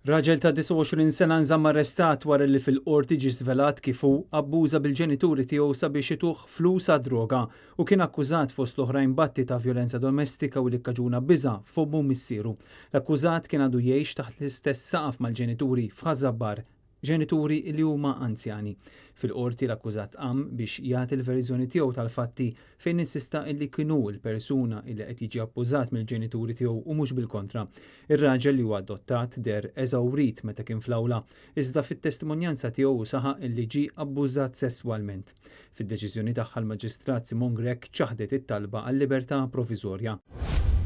Raġel ta' 29 sena nżamm arrestat wara li fil-qorti ġie żvelat kif hu abbuża bil-ġenituri tiegħu sabiex ituh flus għad-droga u kien akkużat fost l-oħrajn batti ta' vjolenza domestika u li kkaġuna biża' f'ommu missieru. L-akkużat kien għadu jgħix taħt l-istess saqaf mal-ġenituri f'Ħażabbar, ġenituri li huma anzjani. Fil-qorti l-akkużat qam biex jagħti l-verżjoni tiegħu tal-fatti fejn insista li kienu l-persuna li qed jiġi abbużat mill-ġenituri tiegħu u mhux bil-kontra. Ir-raġel li huwa adottat der eżawrit meta kien fl-awla, iżda fit-testimonjanza tiegħu saħaq li ġie abbużat sesswalment. Fid-deċiżjoni tagħha l-Maġistrat Simon Grech ċaħdet it-talba għal-libertà proviżorja.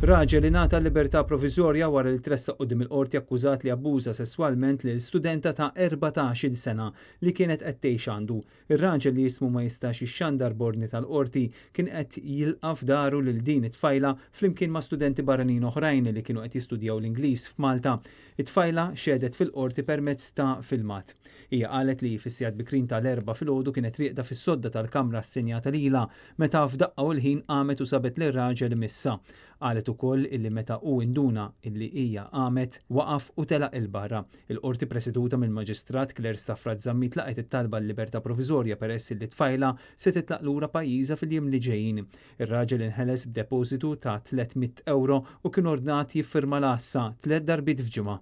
Raġel ingħata libertà proviżorja wara li tressaq quddiem il-qorti akkużat li abbuża sesswalment lil studenta ta' 14-il sena li kienet qed tgħix għandu. Ir-raġel li jismu ma jistax ixxandar bordni tal-qorti kien qed jilqa' f'daru lil din it-tfajla flimkien ma' studenti barranin oħrajn li kienu qed jistudjaw l-Ingliż f'Malta. It-tfajla xedet fil-qorti permezz ta' filmat. Hija qalet li fis-sigħat bikrin tal-erba' filgħodu kienet rieqda fis-sodda tal-kamra assenjata lilha meta f'daqqa u l-ħin qamet u sabet lir-raġel missa. Qalet ukoll illi meta hu induna illi hija qamet waqaf u telaq il-barra. Il-qorti preseduta mill-Maġistrat Claire Staffrat Żammit laqgħet it-talba l-libertà proviżorja peress li t-tfajla se titlaq lura pajjiżha fil-jiem li ġejjin. Ir-raġel inħeles b'depożitu ta' 300 € u kien ordnat jiffirma l-assa 3 darbiet f'ġimgħa.